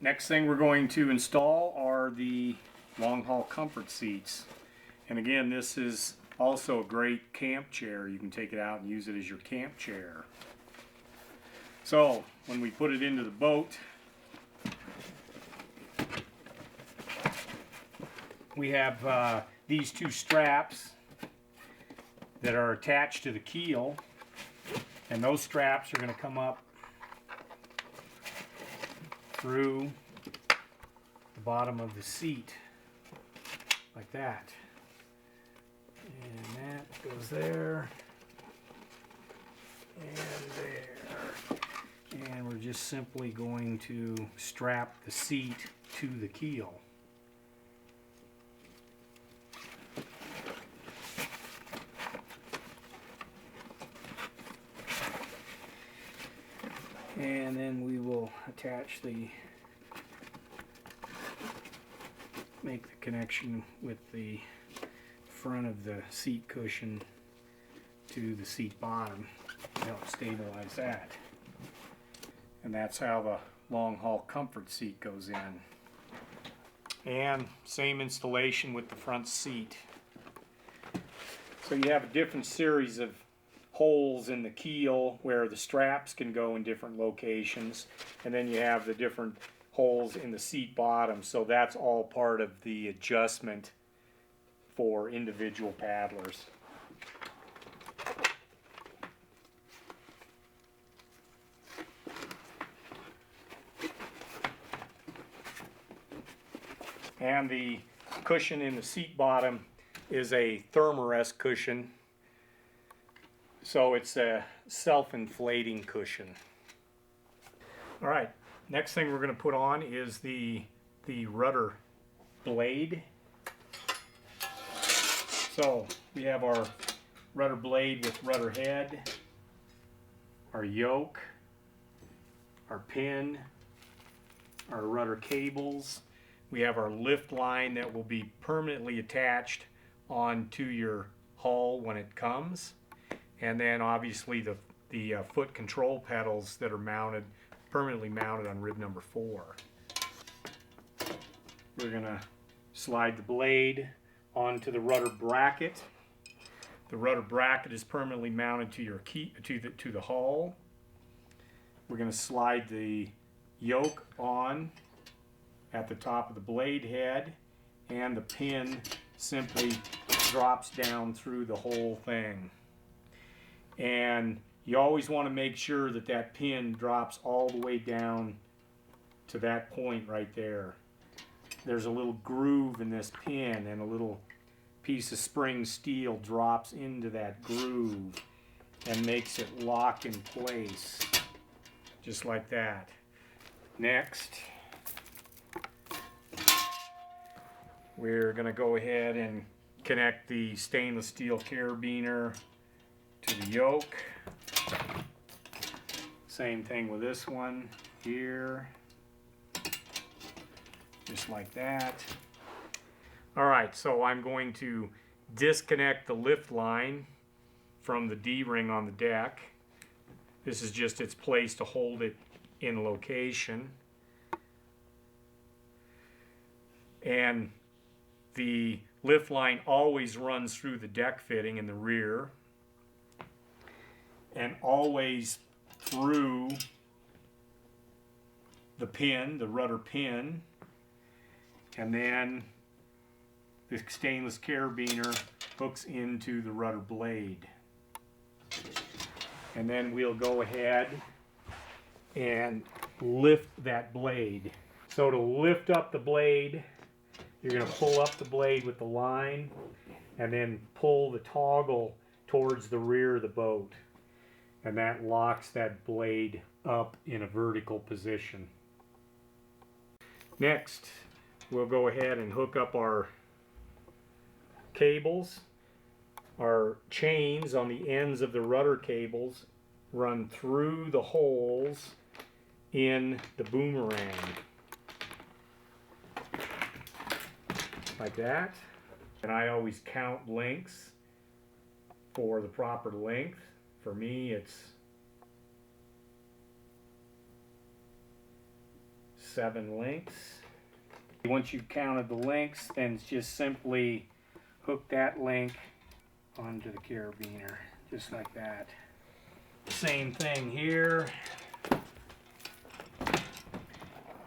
Next thing we're going to install are the long haul comfort seats. And again, this is also a great camp chair. You can take it out and use it as your camp chair. So when we put it into the boat, we have these two straps that are attached to the keel, and those straps are going to come up through the bottom of the seat like that, and that goes there and there, and we're just simply going to strap the seat to the keel. And then we will make the connection with the front of the seat cushion to the seat bottom to help stabilize that. And that's how the long haul comfort seat goes in. And same installation with the front seat. So you have a different series of holes in the keel where the straps can go in different locations, and then you have the different holes in the seat bottom, so that's all part of the adjustment for individual paddlers. And the cushion in the seat bottom is a Thermarest cushion. So it's a self-inflating cushion. All right, next thing we're going to put on is the rudder blade. So we have our rudder blade with rudder head, our yoke, our pin, our rudder cables. We have our lift line that will be permanently attached onto your hull when it comes. And then obviously the foot control pedals that are permanently mounted on rib number 4. We're going to slide the blade onto the rudder bracket. The rudder bracket is permanently mounted to your to the hull. We're going to slide the yoke on at the top of the blade head, and the pin simply drops down through the whole thing. And you always want to make sure that that pin drops all the way down to that point right there. There's a little groove in this pin, and a little piece of spring steel drops into that groove and makes it lock in place, just like that. Next, we're going to go ahead and connect the stainless steel carabiner to the yoke. Same thing with this one here, just like that. Alright, so I'm going to disconnect the lift line from the D-ring on the deck. This is just its place to hold it in location. And the lift line always runs through the deck fitting in the rear, and always through the pin, the rudder pin, and then the stainless carabiner hooks into the rudder blade. And then we'll go ahead and lift that blade. So to lift up the blade, you're going to pull up the blade with the line and then pull the toggle towards the rear of the boat. And that locks that blade up in a vertical position. Next, we'll go ahead and hook up our cables. Our chains on the ends of the rudder cables run through the holes in the boomerang, like that. And I always count lengths for the proper length. For me, it's 7 links. Once you've counted the links, then just simply hook that link onto the carabiner, just like that. Same thing here.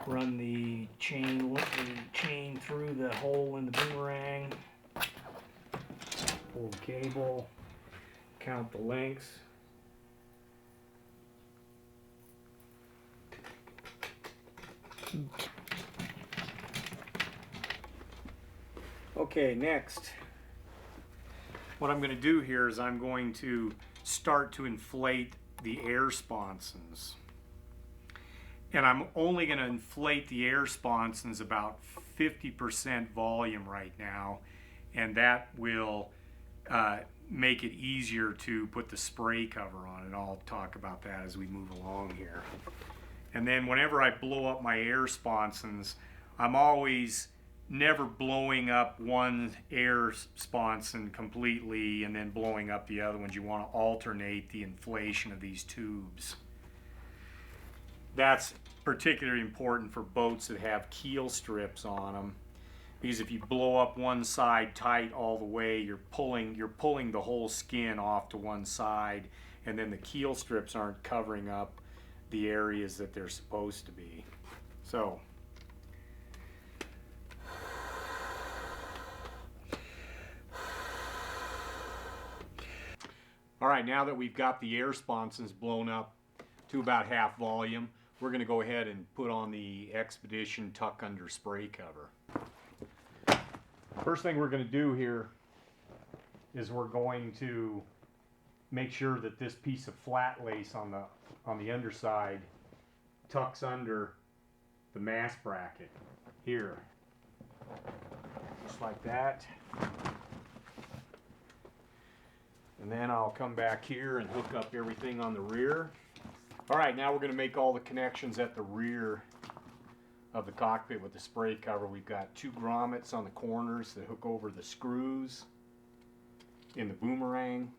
Run the chain through the hole in the boomerang. Pull the cable. Count the links. Okay, next, what I'm going to do here is I'm going to start to inflate the air sponsons. And I'm only going to inflate the air sponsons about 50% volume right now, and that will make it easier to put the spray cover on, and I'll talk about that as we move along here. And then whenever I blow up my air sponsons, I'm always never blowing up one air sponson completely and then blowing up the other ones. You want to alternate the inflation of these tubes. That's particularly important for boats that have keel strips on them, because if you blow up one side tight all the way, you're pulling the whole skin off to one side, and then the keel strips aren't covering up the areas that they're supposed to be. So all right, now that we've got the air sponsons blown up to about half volume, we're going to go ahead and put on the Expedition tuck under spray cover. First thing we're going to do here is we're going to make sure that this piece of flat lace on the underside tucks under the mast bracket here, just like that. And then I'll come back here and hook up everything on the rear. All right, now we're going to make all the connections at the rear of the cockpit with the spray cover. We've got 2 grommets on the corners that hook over the screws in the boomerang,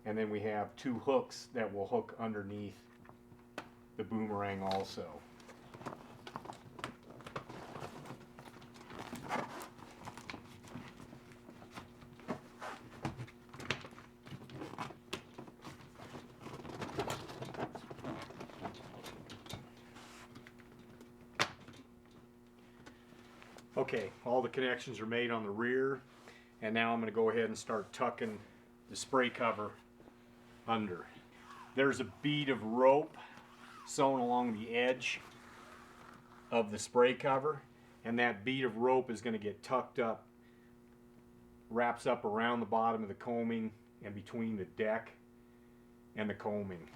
and then we have 2 hooks that will hook underneath the boomerang also. Okay, all the connections are made on the rear, and now I'm going to go ahead and start tucking the spray cover under. There's a bead of rope sewn along the edge of the spray cover, and that bead of rope is going to get tucked up, wraps up around the bottom of the coaming and between the deck and the coaming.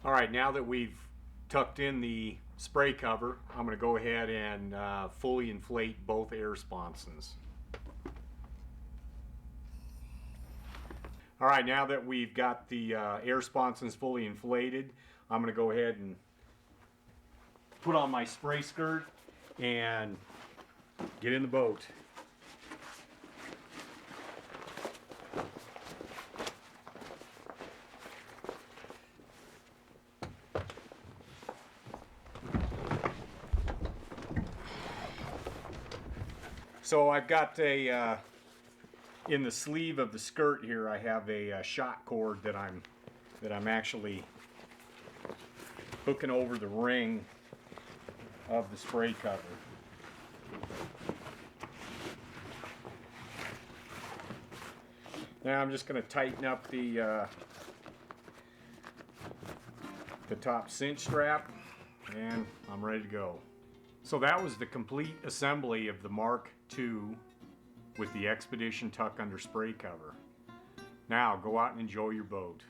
All right, now that we've tucked in the spray cover, I'm going to go ahead and fully inflate both air sponsons. All right, now that we've got the air sponsons fully inflated, I'm going to go ahead and put on my spray skirt and get in the boat. So I've got a, in the sleeve of the skirt here, I have a shot cord that I'm actually hooking over the ring of the spray cover. Now I'm just going to tighten up the top cinch strap, and I'm ready to go. So that was the complete assembly of the Mark II with the Expedition tuck under spray cover. Now go out and enjoy your boat.